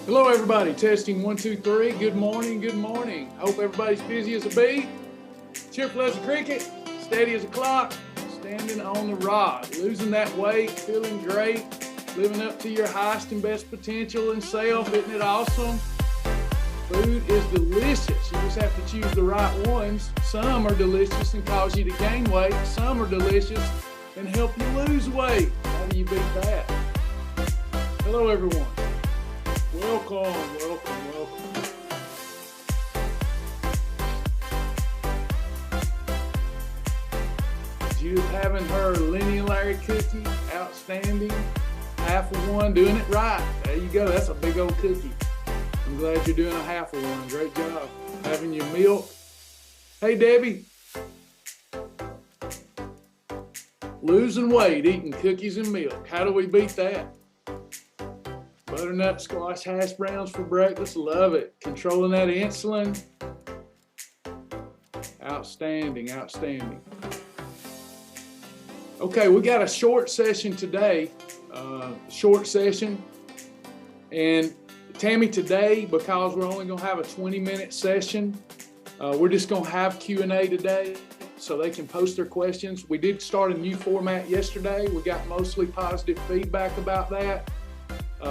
Hello, everybody. Testing 1, 2, 3. Good morning. Good morning. I hope everybody's busy as a bee, cheerful as a cricket, steady as a clock, standing on the rock, losing that weight, feeling great, living up to your highest and best potential and self. Isn't it awesome? Food is delicious. You just have to choose the right ones. Some are delicious and cause you to gain weight. Some are delicious and help you lose weight. How do you beat that? Hello, everyone. Welcome. You haven't heard Lenny and Larry cookie, outstanding, half of one, doing it right. There you go, that's a big old cookie. I'm glad you're doing a half of one, great job. Having your milk. Hey Debbie. Losing weight, eating cookies and milk. How do we beat that? Butternut squash hash browns for breakfast, love it. Controlling that insulin. Outstanding. Okay, we got a short session today, and Tammy, today, because we're only going to have a 20-minute session, we're just going to have Q&A today so they can post their questions. We did start a new format yesterday. We got mostly positive feedback about that.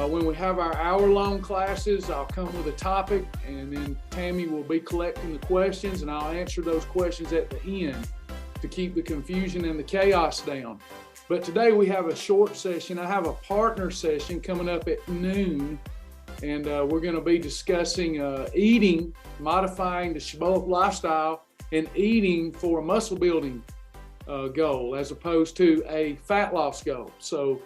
When we have our hour-long classes, I'll come with a topic, and then Tammy will be collecting the questions, and I'll answer those questions at the end to keep the confusion and the chaos down. But today we have a short session. I have a partner session coming up at noon, and we're going to be discussing eating, modifying the Shibboleth lifestyle, and eating for a muscle building goal as opposed to a fat loss goal. So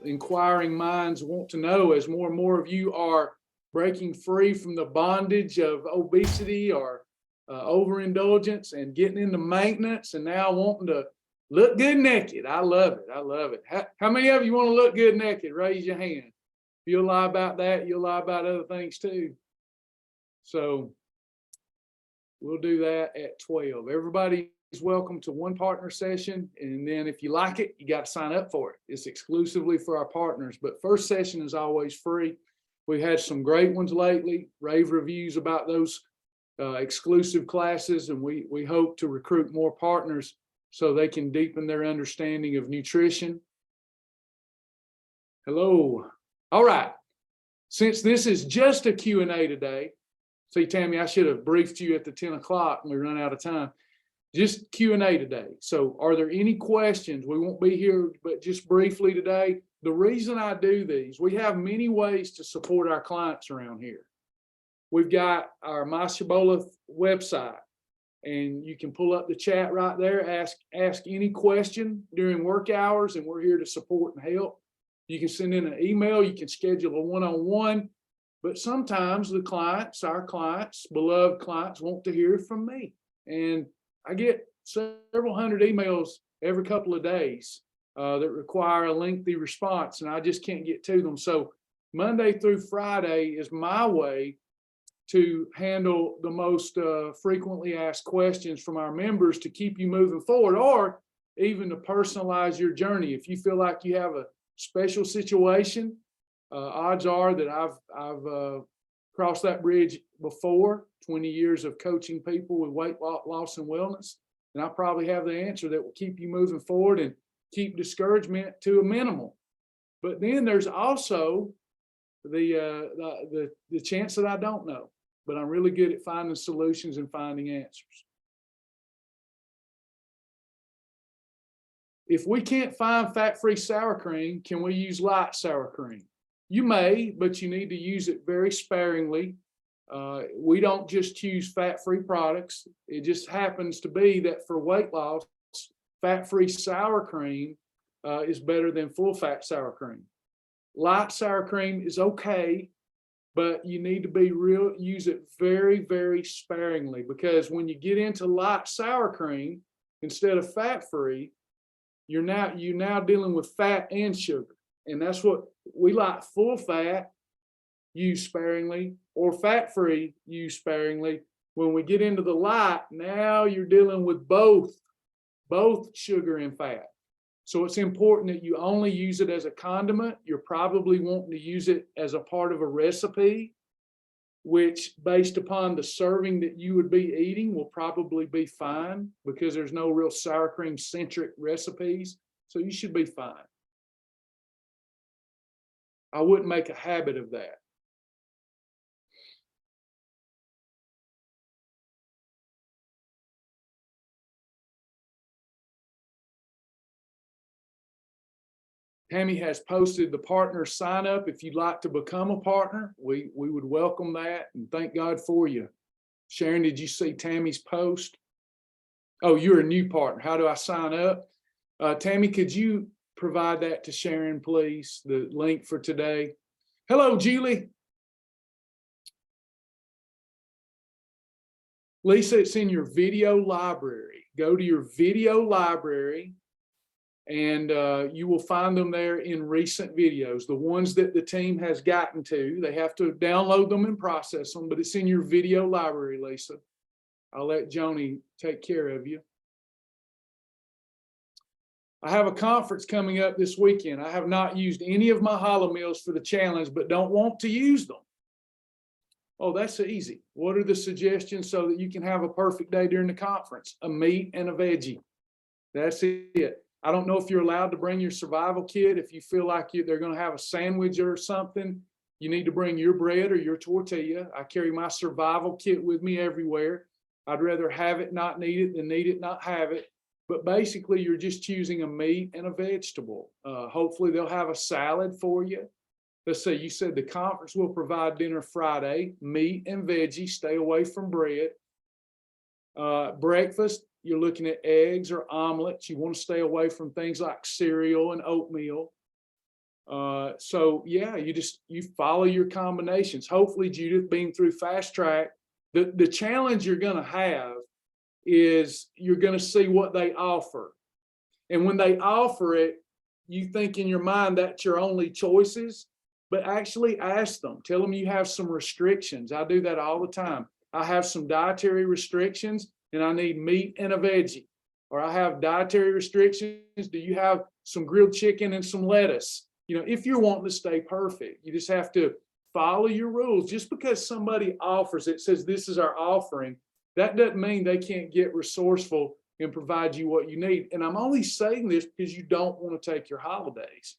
inquiring minds want to know, as more and more of you are breaking free from the bondage of obesity or overindulgence and getting into maintenance, and now wanting to look good naked. I love it. How many of you want to look good naked? Raise your hand. If you'll lie about that, you'll lie about other things too. So we'll do that at 12. Everybody's welcome to one partner session, and then if you like it, you got to sign up for it. It's exclusively for our partners, but first session is always free. We've had some great ones lately, rave reviews about those exclusive classes, and we hope to recruit more partners so they can deepen their understanding of nutrition. Hello. All right. Since this is just a Q&A today, see, Tammy, I should have briefed you at the 10 o'clock and we run out of time. Just Q&A today. So are there any questions? We won't be here, but just briefly today. The reason I do these, we have many ways to support our clients around here. We've got our My Shibboleth website, and you can pull up the chat right there, ask any question during work hours, and we're here to support and help. You can send in an email, you can schedule a one-on-one, but sometimes the clients, our clients, beloved clients, want to hear from me. And I get several hundred emails every couple of days that require a lengthy response, and I just can't get to them. So Monday through Friday is my way to handle the most frequently asked questions from our members to keep you moving forward, or even to personalize your journey. If you feel like you have a special situation, odds are that I've crossed that bridge before, 20 years of coaching people with weight loss and wellness, and I probably have the answer that will keep you moving forward and keep discouragement to a minimal. But then there's also the chance that I don't know, but I'm really good at finding solutions and finding answers. If we can't find fat-free sour cream, can we use light sour cream? You may, but you need to use it very sparingly. We don't just choose fat-free products. It just happens to be that for weight loss, fat-free sour cream is better than full-fat sour cream. Light sour cream is okay, but you need to use it very, very sparingly, because when you get into light sour cream, instead of fat-free, you're now dealing with fat and sugar. And that's what we like: full fat, use sparingly, or fat-free, use sparingly. When we get into the light, now you're dealing with both sugar and fat. So it's important that you only use it as a condiment. You're probably wanting to use it as a part of a recipe, which based upon the serving that you would be eating will probably be fine because there's no real sour cream centric recipes. So you should be fine. I wouldn't make a habit of that. Tammy has posted the partner sign up. If you'd like to become a partner, we would welcome that and thank God for you. Sharon, did you see Tammy's post? Oh, you're a new partner. How do I sign up? Tammy, could you provide that to Sharon, please? The link for today. Hello, Julie. Lisa, it's in your video library. Go to your video library and you will find them there in recent videos. The ones that the team has gotten to, they have to download them and process them, but it's in your video library, Lisa. I'll let Joni take care of you. I have a conference coming up this weekend. I have not used any of my hollow meals for the challenge, but don't want to use them. Oh, that's easy. What are the suggestions so that you can have a perfect day during the conference? A meat and a veggie. That's it. I don't know if you're allowed to bring your survival kit. If you feel like they're going to have a sandwich or something, you need to bring your bread or your tortilla. I carry my survival kit with me everywhere. I'd rather have it, not need it, than need it, not have it. But basically, you're just choosing a meat and a vegetable. Hopefully, they'll have a salad for you. Let's say you said the conference will provide dinner Friday, meat and veggie, stay away from bread. Breakfast, you're looking at eggs or omelets. You want to stay away from things like cereal and oatmeal. So yeah, you follow your combinations. Hopefully, Judith, being through Fast Track, the challenge you're going to have is you're going to see what they offer. And when they offer it, you think in your mind that's your only choices, but actually ask them. Tell them you have some restrictions. I do that all the time. I have some dietary restrictions and I need meat and a veggie. Or I have dietary restrictions. Do you have some grilled chicken and some lettuce? You know, if you're wanting to stay perfect, you just have to follow your rules. Just because somebody offers it, says this is our offering, that doesn't mean they can't get resourceful and provide you what you need. And I'm only saying this because you don't want to take your holidays.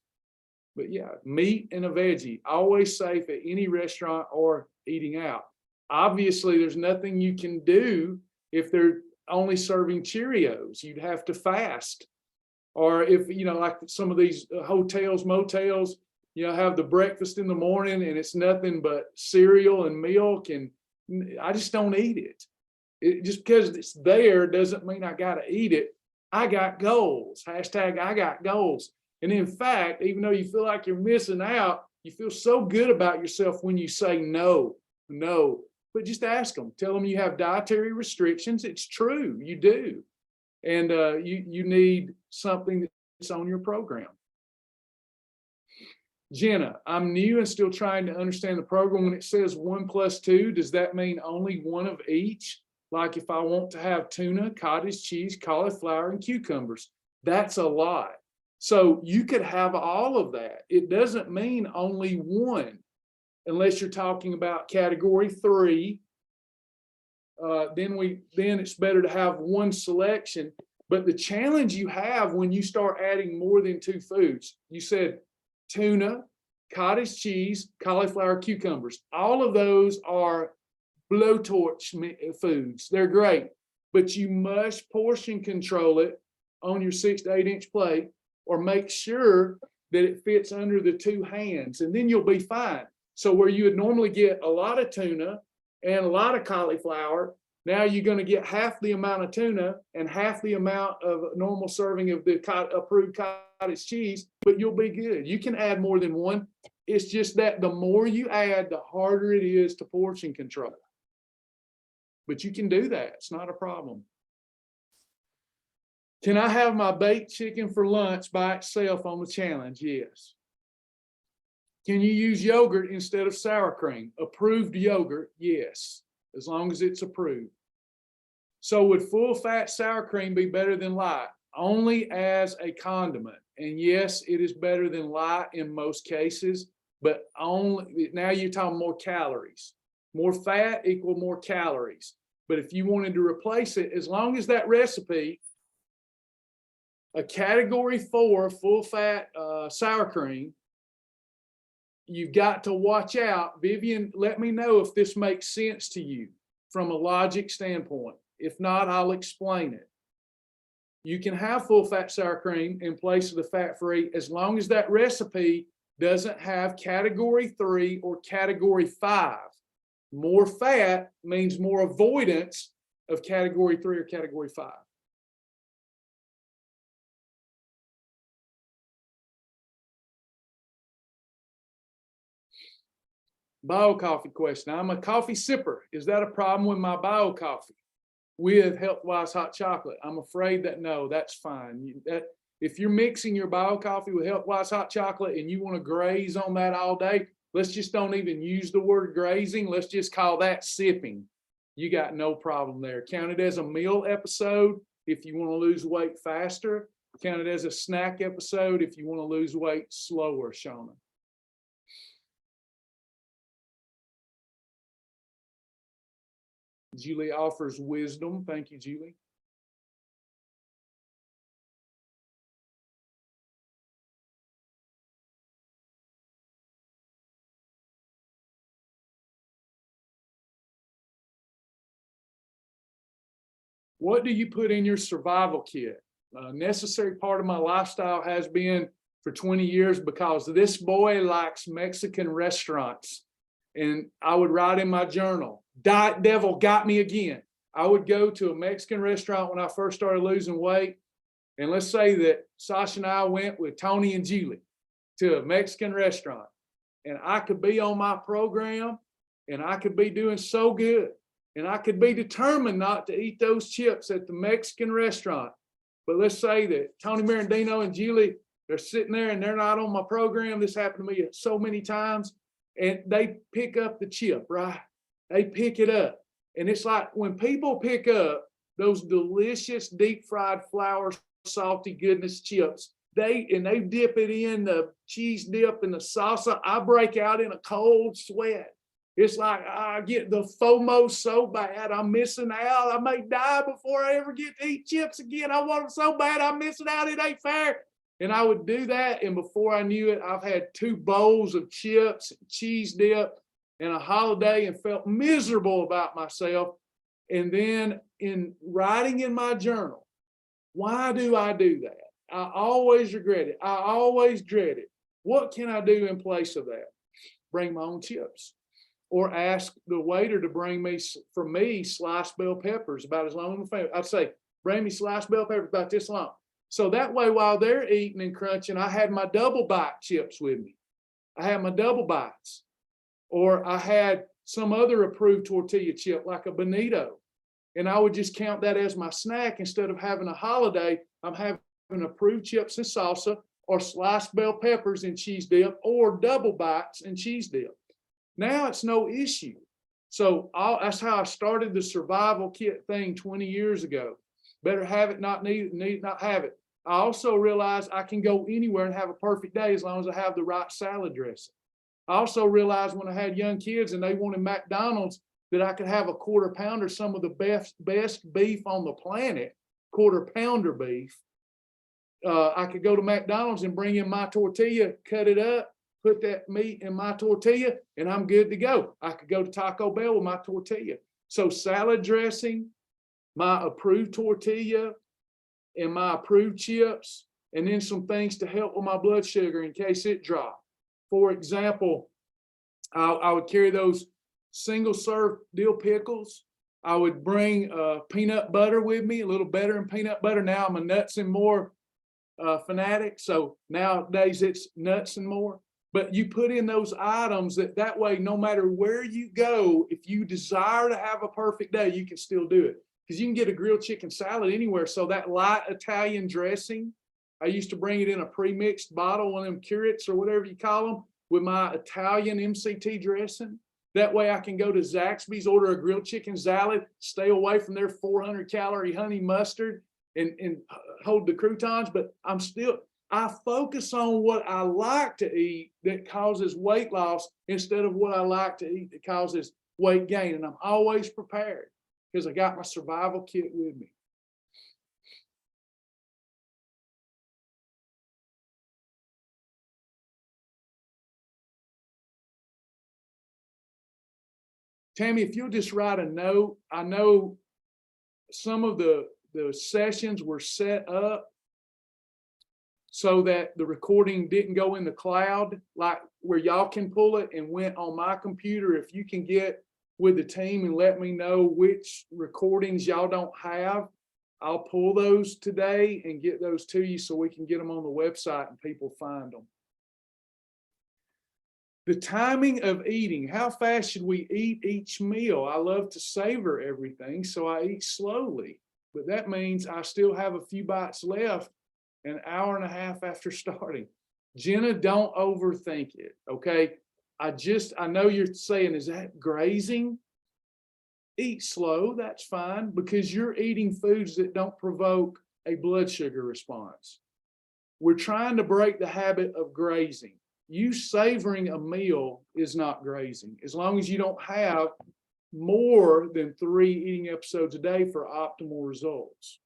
But yeah, meat and a veggie, always safe at any restaurant or eating out. Obviously, there's nothing you can do if they're only serving Cheerios. You'd have to fast. Or if, you know, like some of these hotels, motels, you know, have the breakfast in the morning and it's nothing but cereal and milk, and I just don't eat it. Just because it's there doesn't mean I got to eat it. I got goals. Hashtag I got goals. And in fact, even though you feel like you're missing out, you feel so good about yourself when you say no. But just ask them. Tell them you have dietary restrictions. It's true. You do. And you need something that's on your program. Jenna, I'm new and still trying to understand the program. When it says 1+2, does that mean only one of each? Like if I want to have tuna, cottage cheese, cauliflower, and cucumbers, that's a lot. So you could have all of that. It doesn't mean only one, unless you're talking about category 3. Then it's better to have one selection. But the challenge you have when you start adding more than 2 foods, you said tuna, cottage cheese, cauliflower, cucumbers. All of those are blowtorch foods. They're great, but you must portion control it on your 6 to 8 inch plate, or make sure that it fits under the 2 hands, and then you'll be fine. So where you would normally get a lot of tuna and a lot of cauliflower, now you're going to get half the amount of tuna and half the amount of a normal serving of the approved cottage cheese, but you'll be good. You can add more than one. It's just that the more you add, the harder it is to portion control. But you can do that. It's not a problem. Can I have my baked chicken for lunch by itself on the challenge? Yes. Can you use yogurt instead of sour cream? Approved yogurt? Yes, as long as it's approved. So would full fat sour cream be better than light? only as a condiment. And yes, it is better than light in most cases, but only now you're talking more calories. More fat equal more calories. But if you wanted to replace it, as long as that recipe, a category 4 full fat sour cream, you've got to watch out. Vivian, let me know if this makes sense to you from a logic standpoint. If not, I'll explain it. You can have full fat sour cream in place of the fat free as long as that recipe doesn't have category 3 or category 5. More fat means more avoidance of category 3 or category 5. Bio coffee question. I'm a coffee sipper. Is that a problem with my bio coffee with health-wise hot chocolate? I'm afraid that no, that's fine. If you're mixing your bio coffee with health-wise hot chocolate and you want to graze on that all day, let's just don't even use the word grazing. Let's just call that sipping. You got no problem there. Count it as a meal episode if you want to lose weight faster. Count it as a snack episode if you want to lose weight slower, Shauna. Julie offers wisdom. Thank you, Julie. What do you put in your survival kit? A necessary part of my lifestyle has been for 20 years because this boy likes Mexican restaurants. And I would write in my journal, Diet Devil got me again. I would go to a Mexican restaurant when I first started losing weight. And let's say that Sasha and I went with Tony and Julie to a Mexican restaurant. And I could be on my program and I could be doing so good. And I could be determined not to eat those chips at the Mexican restaurant. But let's say that Tony Marandino and Julie, they're sitting there and they're not on my program. This happened to me so many times. And they pick up the chip, right? They pick it up. And it's like when people pick up those delicious deep fried flour, salty goodness chips, they dip it in the cheese dip and the salsa, I break out in a cold sweat. It's like I get the FOMO so bad, I'm missing out. I may die before I ever get to eat chips again. I want them so bad, I'm missing out. It ain't fair. And I would do that. And before I knew it, I've had 2 bowls of chips, cheese dip, and a holiday and felt miserable about myself. And then in writing in my journal, why do I do that? I always regret it. I always dread it. What can I do in place of that? Bring my own chips. Or ask the waiter to bring me, for me, sliced bell peppers about as long as I'd say, bring me sliced bell peppers about this long. So that way, while they're eating and crunching, I had my double bite chips with me. I had my double bites. Or I had some other approved tortilla chip like a bonito. And I would just count that as my snack. Instead of having a holiday, I'm having approved chips and salsa or sliced bell peppers and cheese dip or double bites and cheese dip. Now it's no issue. So that's how I started the survival kit thing 20 years ago. Better have it, not need it, not have it. I also realized I can go anywhere and have a perfect day as long as I have the right salad dressing. I also realized when I had young kids and they wanted McDonald's that I could have a quarter pounder, some of the best beef on the planet, quarter pounder beef. I could go to McDonald's and bring in my tortilla, cut it up, put that meat in my tortilla, and I'm good to go. I could go to Taco Bell with my tortilla. So salad dressing, my approved tortilla, and my approved chips, and then some things to help with my blood sugar in case it dropped. For example, I would carry those single serve dill pickles. I would bring peanut butter with me, a little better than peanut butter. Now I'm a nuts and more fanatic. So nowadays it's nuts and more. But you put in those items that way, no matter where you go, if you desire to have a perfect day, you can still do it. Because you can get a grilled chicken salad anywhere. So that light Italian dressing, I used to bring it in a pre-mixed bottle, one of them curates or whatever you call them, with my Italian MCT dressing. That way I can go to Zaxby's, order a grilled chicken salad, stay away from their 400-calorie honey mustard, and hold the croutons, but I focus on what I like to eat that causes weight loss instead of what I like to eat that causes weight gain. And I'm always prepared because I got my survival kit with me. Tammy, if you'll just write a note, I know some of the sessions were set up so that the recording didn't go in the cloud, like where y'all can pull it and went on my computer. If you can get with the team and let me know which recordings y'all don't have, I'll pull those today and get those to you so we can get them on the website and people find them. The timing of eating, how fast should we eat each meal? I love to savor everything, so I eat slowly, but that means I still have a few bites left an hour and a half after starting. Jenna, don't overthink it, okay? I know you're saying, is that grazing? Eat slow, that's fine, because you're eating foods that don't provoke a blood sugar response. We're trying to break the habit of grazing. You savoring a meal is not grazing, as long as you don't have more than 3 eating episodes a day for optimal results.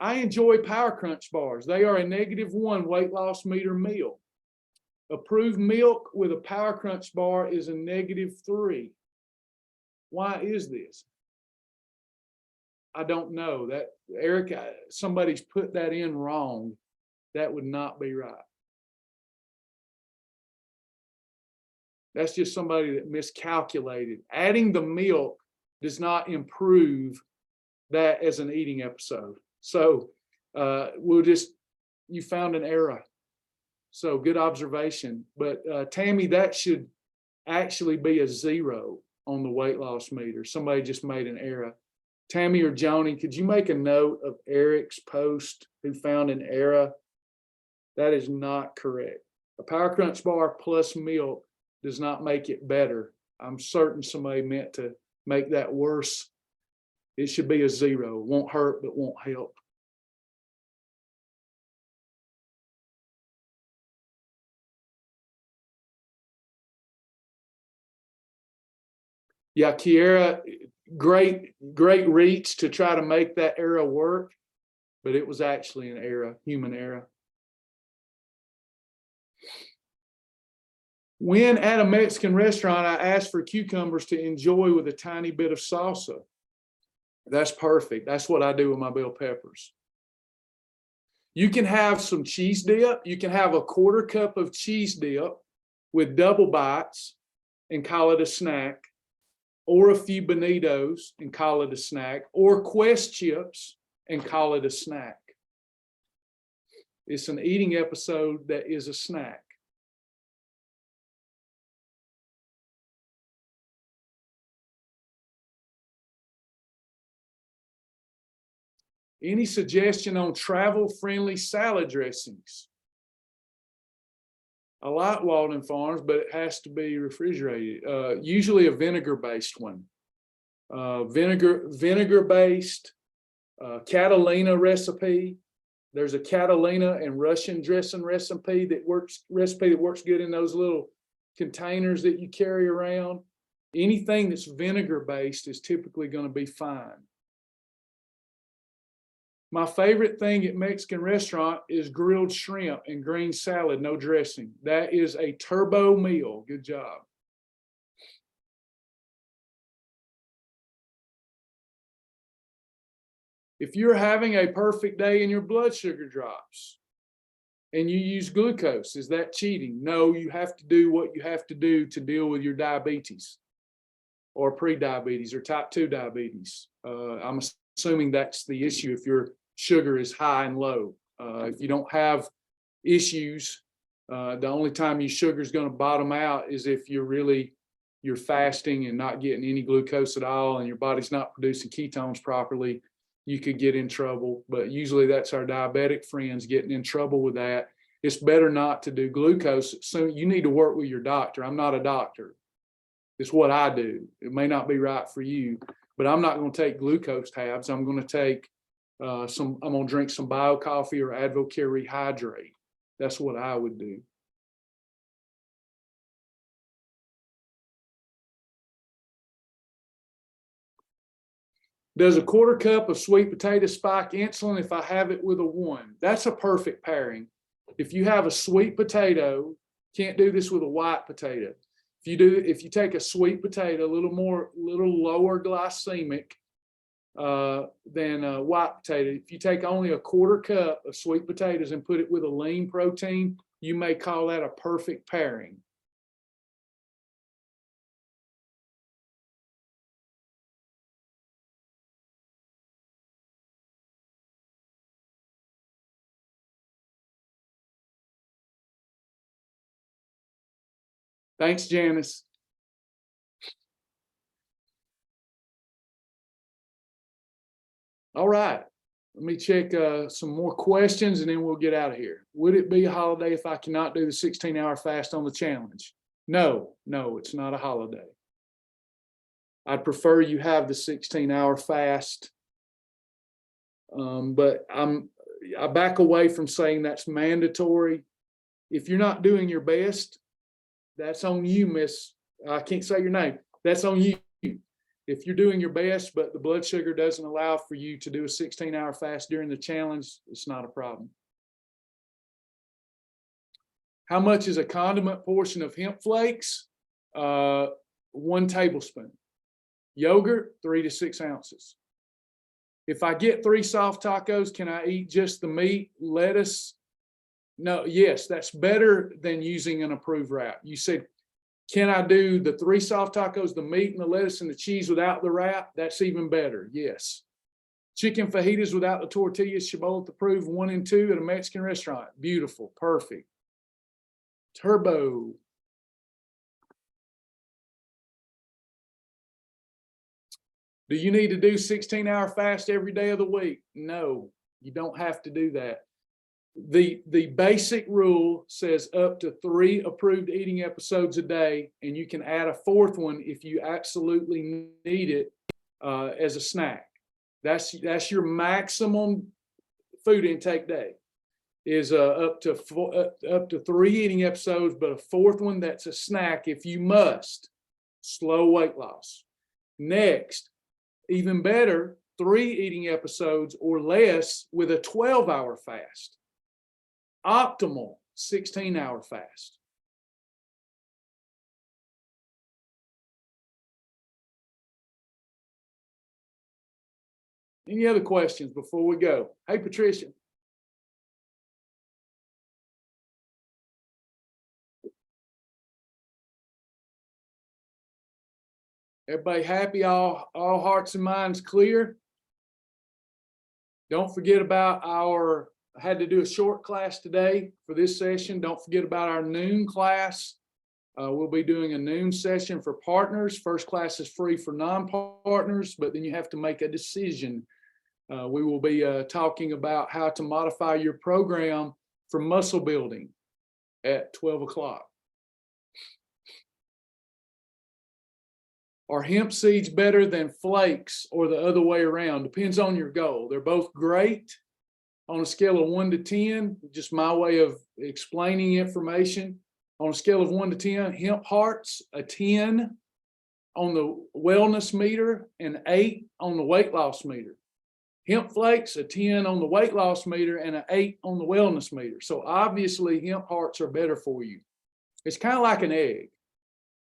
I enjoy Power Crunch bars. They are a -1 weight loss meter meal. Approved milk with a Power Crunch bar is a -3. Why is this? I don't know. That, Eric, somebody's put that in wrong. That would not be right. That's just somebody that miscalculated. Adding the milk does not improve that as an eating episode. So you found an error. So good observation. But Tammy, that should actually be a 0 on the weight loss meter. Somebody just made an error. Tammy or Joni, could you make a note of Eric's post who found an error? That is not correct. A Power Crunch bar plus milk does not make it better. I'm certain somebody meant to make that worse. It should be a 0. Won't hurt, but won't help. Yeah, Kiera, great reach to try to make that error work, but it was actually an error, human error. When at a Mexican restaurant, I asked for cucumbers to enjoy with a tiny bit of salsa. That's perfect. That's what I do with my bell peppers. You can have some cheese dip. You can have a 1/4 cup of cheese dip with double bites and call it a snack, or a few Bonitos and call it a snack, or Quest chips and call it a snack. It's an eating episode that is a snack. Any suggestion on travel-friendly salad dressings? I like Walden Farms, but it has to be refrigerated. Usually a vinegar-based one. Vinegar-based Catalina recipe. There's a Catalina and Russian dressing recipe that works good in those little containers that you carry around. Anything that's vinegar-based is typically going to be fine. My favorite thing at Mexican restaurant is grilled shrimp and green salad, no dressing. That is a turbo meal. Good job. If you're having a perfect day and your blood sugar drops and you use glucose, is that cheating? No, you have to do what you have to do to deal with your diabetes or pre-diabetes or type 2 diabetes. I'm assuming that's the issue if your sugar is high and low. If you don't have issues, the only time your sugar is going to bottom out is if you're fasting and not getting any glucose at all and your body's not producing ketones properly. You could get in trouble, but usually that's our diabetic friends getting in trouble with that. It's better not to do glucose. So you need to work with your doctor. I'm not a doctor. It's what I do. It may not be right for you, but I'm not going to take glucose tabs. I'm going to take I'm going to drink some bio coffee or Advocare Rehydrate. That's what I would do. Does a quarter cup of sweet potato spike insulin if I have it with a 1? That's a perfect pairing. If you have a sweet potato, can't do this with a white potato. If you take a sweet potato, a little lower glycemic than a white potato. If you take only a quarter cup of sweet potatoes and put it with a lean protein, you may call that a perfect pairing. Thanks, Janice. All right. Let me check some more questions and then we'll get out of here. Would it be a holiday if I cannot do the 16-hour fast on the challenge? No, it's not a holiday. I'd prefer you have the 16-hour fast, but I back away from saying that's mandatory. If you're not doing your best, that's on you, miss. I can't say your name. That's on you. If you're doing your best, but the blood sugar doesn't allow for you to do a 16-hour fast during the challenge, it's not a problem. How much is a condiment portion of hemp flakes? 1 tablespoon. Yogurt, 3 to 6 ounces. If I get 3 soft tacos, can I eat just the meat, lettuce? No, yes, that's better than using an approved wrap. You said, can I do the 3 soft tacos, the meat and the lettuce and the cheese without the wrap? That's even better, yes. Chicken fajitas without the tortillas, Shibboleth approved 1 and 2 at a Mexican restaurant. Beautiful, perfect. Turbo. Do you need to do 16-hour fast every day of the week? No, you don't have to do that. The basic rule says up to 3 approved eating episodes a day, and you can add a 4th one if you absolutely need it as a snack. That's your maximum food intake day is up to 3 eating episodes, but a 4th one that's a snack if you must. Slow weight loss. Next, even better, 3 eating episodes or less with a 12-hour fast. Optimal 16-hour fast. Any other questions before we go? Hey, Patricia. Everybody happy? All hearts and minds clear? Don't forget about I had to do a short class today for this session. Don't forget about our noon class. We'll be doing a noon session for partners. First class is free for non-partners, but then you have to make a decision. We will be talking about how to modify your program for muscle building at 12 o'clock. Are hemp seeds better than flakes or the other way around? Depends on your goal. They're both great. On a scale of 1 to 10, just my way of explaining information. On a scale of 1 to 10, hemp hearts, a 10 on the wellness meter and 8 on the weight loss meter. Hemp flakes, a 10 on the weight loss meter and an 8 on the wellness meter. So obviously hemp hearts are better for you. It's kind of like an egg.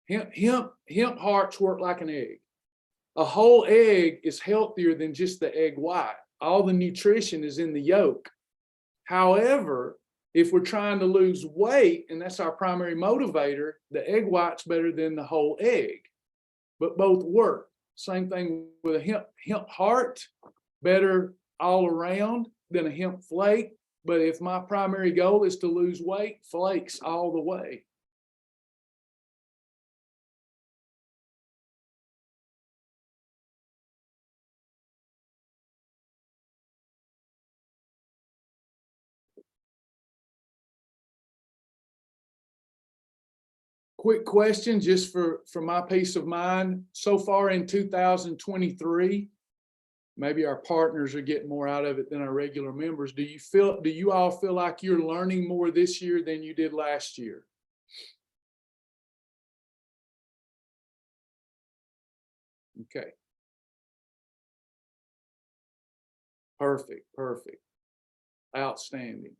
Hemp hearts work like an egg. A whole egg is healthier than just the egg white. All the nutrition is in the yolk. However, if we're trying to lose weight, and that's our primary motivator, the egg white's better than the whole egg. But both work. Same thing with a hemp heart, better all around than a hemp flake. But if my primary goal is to lose weight, flakes all the way. Quick question, just for my peace of mind. So far in 2023, maybe our partners are getting more out of it than our regular members. Do you all feel like you're learning more this year than you did last year? Okay. Perfect. Outstanding.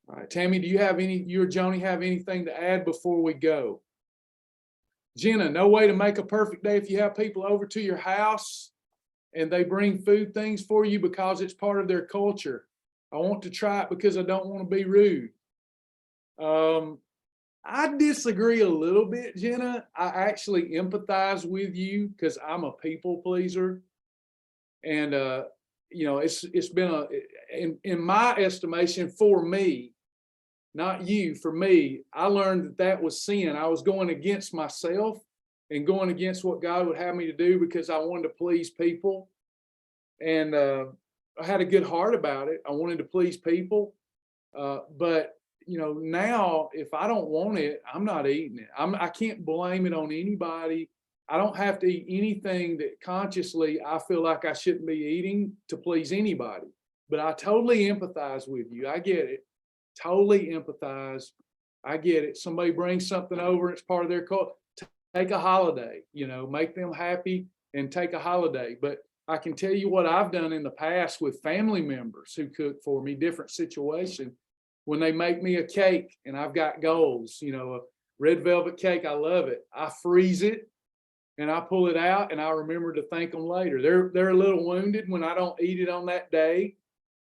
All right, Tammy, do you or Joni have anything to add before we go? Jenna, no way to make a perfect day if you have people over to your house and they bring food things for you because it's part of their culture. I want to try it because I don't want to be rude. I disagree a little bit, Jenna. I actually empathize with you because I'm a people pleaser. And, it's been in my estimation, for me, not you, for me, I learned that was sin. I was going against myself and going against what God would have me to do because I wanted to please people. And I had a good heart about it. I wanted to please people. But, now if I don't want it, I'm not eating it. I can't blame it on anybody. I don't have to eat anything that consciously I feel like I shouldn't be eating to please anybody. But I totally empathize with you. I get it. Totally empathize. I get it. Somebody brings something over, it's part of their culture. Take a holiday, make them happy and take a holiday. But I can tell you what I've done in the past with family members who cook for me, different situation. When they make me a cake and I've got goals, a red velvet cake, I love it. I freeze it and I pull it out and I remember to thank them later. They're a little wounded when I don't eat it on that day,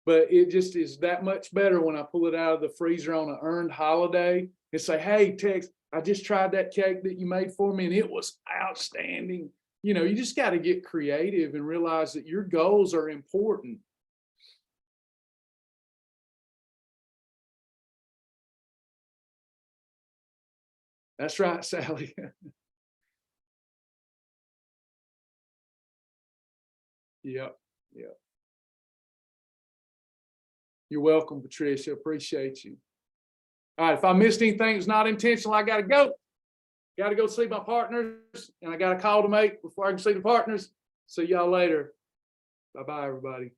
but it just is that much better when I pull it out of the freezer on an earned holiday and say, hey, Tex, I just tried that cake that you made for me and it was outstanding. You just got to get creative and realize that your goals are important. That's right, Sally. Yep. You're welcome, Patricia. Appreciate you. All right, if I missed anything, it's not intentional. I got to go. Got to go see my partners, and I got a call to make before I can see the partners. See y'all later. Bye-bye, everybody.